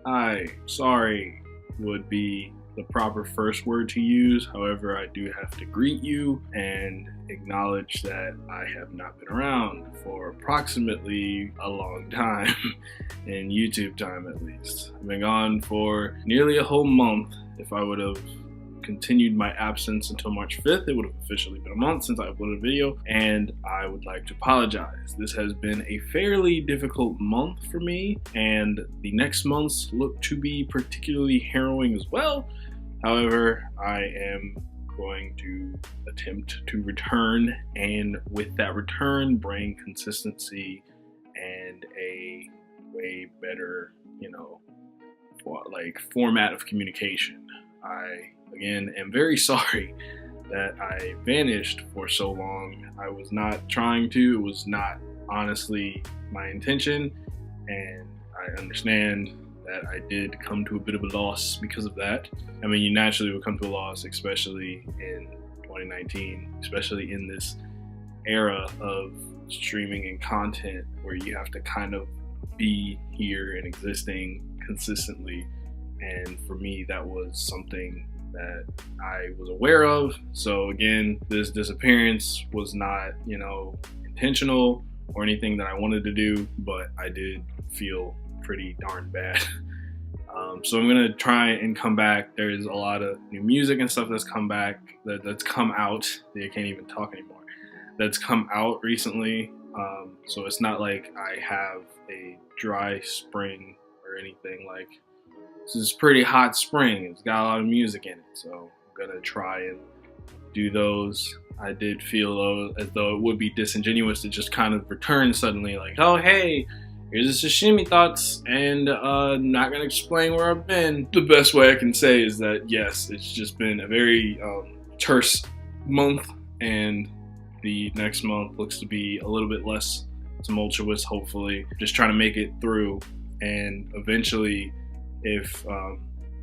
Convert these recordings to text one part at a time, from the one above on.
Hi, sorry would be the proper first word to use. However, I do have to greet you and acknowledge that I have not been around for approximately a long time, in YouTube time at least. I've been gone for nearly a whole month. If I would have continued my absence until March 5th, it would have officially been a month since I uploaded a video, and I would like to apologize. This has been a fairly difficult month for me, and the next months look to be particularly harrowing as well. However, I am going to attempt to return, and with that return, bring consistency and a way better, format of communication. I, again, am very sorry that I vanished for so long. I was not trying to, it was not honestly my intention, and I understand that I did come to a bit of a loss because of that. I mean, you naturally would come to a loss, especially in 2019, especially in this era of streaming and content where you have to kind of be here and existing consistently. And for me, that was something that I was aware of. So again, this disappearance was not, intentional or anything that I wanted to do, but I did feel pretty darn bad. So I'm gonna try and come back. There's a lot of new music and stuff that's come back, that's come out. I can't even talk anymore. That's come out recently. So it's not like I have a dry spring or anything. Like, this is pretty hot spring. It's got a lot of music in it. So I'm gonna try and do those. I did feel as though it would be disingenuous to just kind of return suddenly, like, oh hey, here's the sashimi thoughts, and not gonna explain where I've been. The best way I can say is that yes, it's just been a very terse month, and the next month looks to be a little bit less tumultuous, hopefully. Just trying to make it through, and eventually, if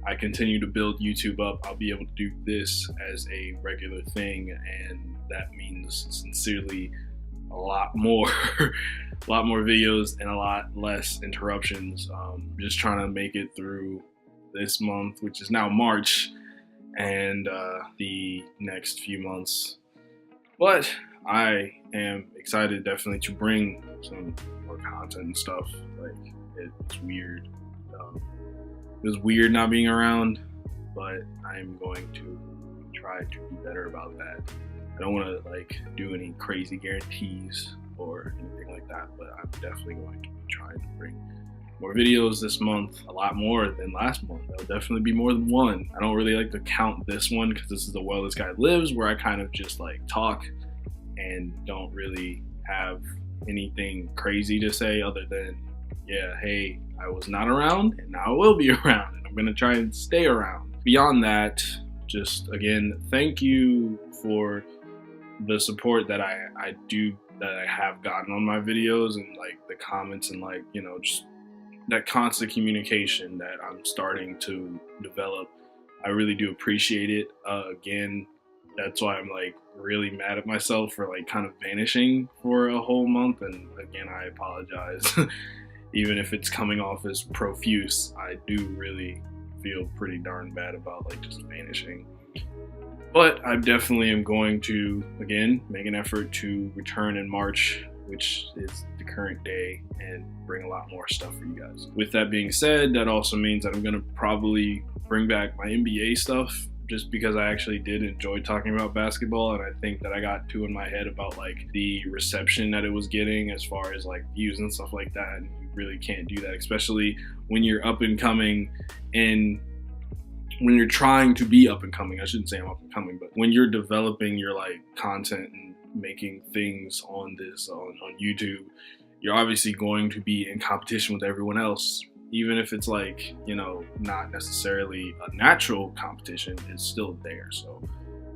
I continue to build YouTube up, I'll be able to do this as a regular thing, and that means sincerely a lot more a lot more videos and a lot less interruptions. Just trying to make it through this month, which is now March, and the next few months. But I am excited definitely to bring some more content and stuff. Like, it's weird. It was weird not being around, but I'm going to try to be better about that. I don't want to do any crazy guarantees or anything like that, but I'm definitely going to be trying to bring more videos this month, a lot more than last month. There'll definitely be more than one. I don't really like to count this one because this is the Well This Guy Lives, where I kind of just talk and don't really have anything crazy to say other than, yeah, hey, I was not around and now I will be around, and I'm gonna try and stay around. Beyond that, just again, thank you for the support that I have gotten on my videos, and the comments, and just that constant communication that I'm starting to develop. I really do appreciate it. Again, that's why I'm really mad at myself for kind of vanishing for a whole month, and again, I apologize. Even if it's coming off as profuse, I do really feel pretty darn bad about just vanishing. But I definitely am going to, again, make an effort to return in March, which is the current day, and bring a lot more stuff for you guys. With that being said, that also means that I'm gonna probably bring back my NBA stuff, just because I actually did enjoy talking about basketball, and I think that I got too in my head about the reception that it was getting as far as views and stuff like that, and you really can't do that, especially when you're up and coming, and when you're trying to be up and coming. I shouldn't say I'm up and coming, but when you're developing your content and making things on YouTube, you're obviously going to be in competition with everyone else. Even if it's not necessarily a natural competition, it's still there. So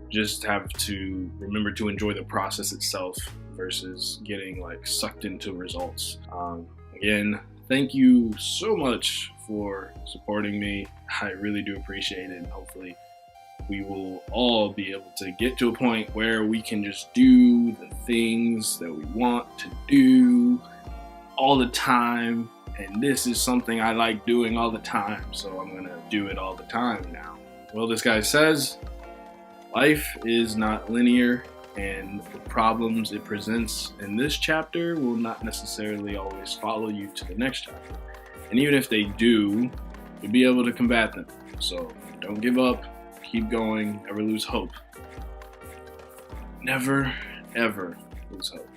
just have to remember to enjoy the process itself versus getting sucked into results. Again, thank you so much for supporting me. I really do appreciate it, and hopefully we will all be able to get to a point where we can just do the things that we want to do all the time and this is something I like doing all the time, so I'm gonna do it all the time now. Well, this guy says, life is not linear, and the problems it presents in this chapter will not necessarily always follow you to the next chapter. And even if they do, you'll be able to combat them. So don't give up, keep going, never lose hope. Never, ever lose hope.